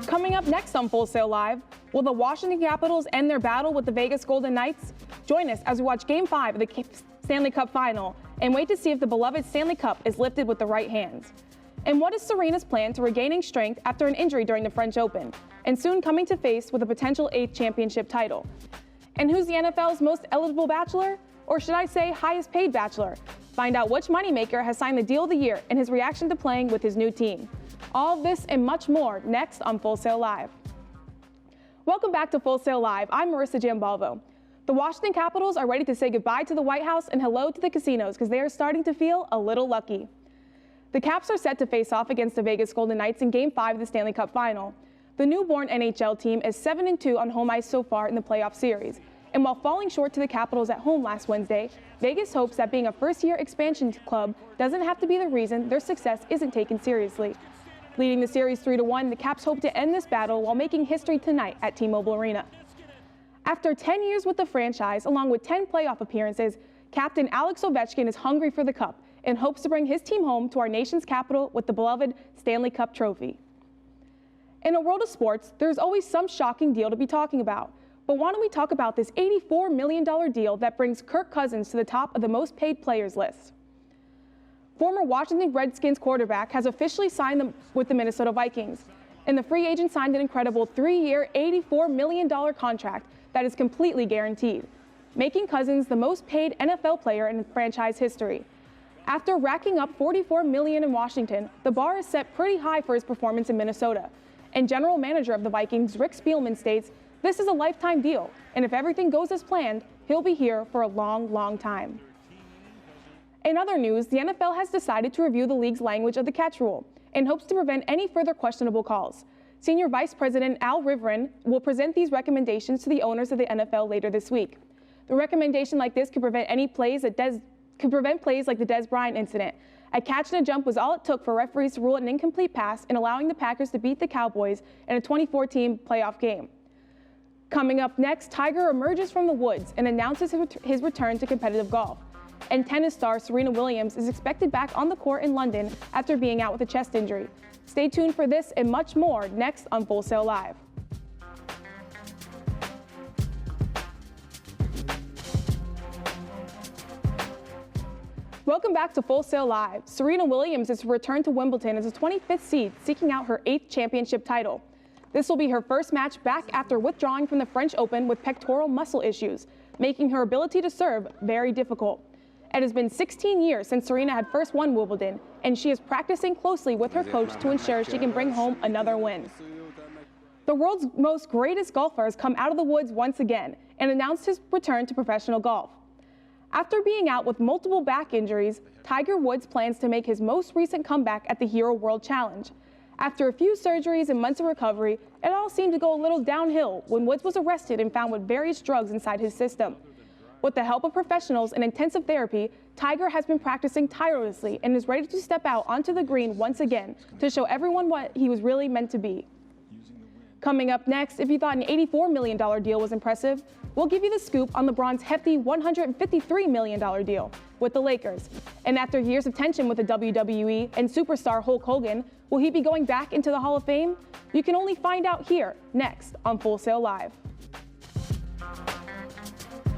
Coming up next on Full Sail Live, will the Washington Capitals end their battle with the Vegas Golden Knights? Join us as we watch Game 5 of the Stanley Cup Final and wait to see if the beloved Stanley Cup is lifted with the right hands. And what is Serena's plan to regaining strength after an injury during the French Open, and soon coming to face with a potential 8th championship title? And who's the NFL's most eligible bachelor? Or should I say highest paid bachelor? Find out which moneymaker has signed the deal of the year and his reaction to playing with his new team. All this and much more next on Full Sail Live. Welcome back to Full Sail Live. I'm Marissa Giambalvo. The Washington Capitals are ready to say goodbye to the White House and hello to the casinos because they are starting to feel a little lucky. The Caps are set to face off against the Vegas Golden Knights in Game 5 of the Stanley Cup Final. The newborn NHL team is 7-2 on home ice so far in the playoff series. And while falling short to the Capitals at home last Wednesday, Vegas hopes that being a first-year expansion club doesn't have to be the reason their success isn't taken seriously. Leading the series 3-1, the Caps hope to end this battle while making history tonight at T-Mobile Arena. After 10 years with the franchise, along with 10 playoff appearances, Captain Alex Ovechkin is hungry for the cup and hopes to bring his team home to our nation's capital with the beloved Stanley Cup trophy. In a world of sports, there's always some shocking deal to be talking about. But why don't we talk about this $84 million deal that brings Kirk Cousins to the top of the most paid players list? Former Washington Redskins quarterback has officially signed with the Minnesota Vikings, and the free agent signed an incredible 3-year, $84 million contract that is completely guaranteed, making Cousins the most paid NFL player in franchise history. After racking up $44 million in Washington, the bar is set pretty high for his performance in Minnesota, and general manager of the Vikings, Rick Spielman, states, "This is a lifetime deal, and if everything goes as planned, he'll be here for a long, long time." In other news, the NFL has decided to review the league's language of the catch rule and hopes to prevent any further questionable calls. Senior Vice President Al Riveren will present these recommendations to the owners of the NFL later this week. The recommendation like this could prevent plays like the Dez Bryant incident. A catch and a jump was all it took for referees to rule an incomplete pass and allowing the Packers to beat the Cowboys in a 2014 playoff game. Coming up next, Tiger emerges from the woods and announces his return to competitive golf. And tennis star Serena Williams is expected back on the court in London after being out with a chest injury. Stay tuned for this and much more next on Full Sail Live. Welcome back to Full Sail Live. Serena Williams is to return to Wimbledon as a 25th seed, seeking out her 8th championship title. This will be her first match back after withdrawing from the French Open with pectoral muscle issues, making her ability to serve very difficult. It has been 16 years since Serena had first won Wimbledon, and she is practicing closely with her coach to ensure she can bring home another win. The world's most greatest golfer has come out of the woods once again and announced his return to professional golf. After being out with multiple back injuries, Tiger Woods plans to make his most recent comeback at the Hero World Challenge. After a few surgeries and months of recovery, it all seemed to go a little downhill when Woods was arrested and found with various drugs inside his system. With the help of professionals and intensive therapy, Tiger has been practicing tirelessly and is ready to step out onto the green once again to show everyone what he was really meant to be. Coming up next, if you thought an $84 million deal was impressive, we'll give you the scoop on LeBron's hefty $153 million deal with the Lakers. And after years of tension with the WWE and superstar Hulk Hogan, will he be going back into the Hall of Fame? You can only find out here next on Full Sail Live.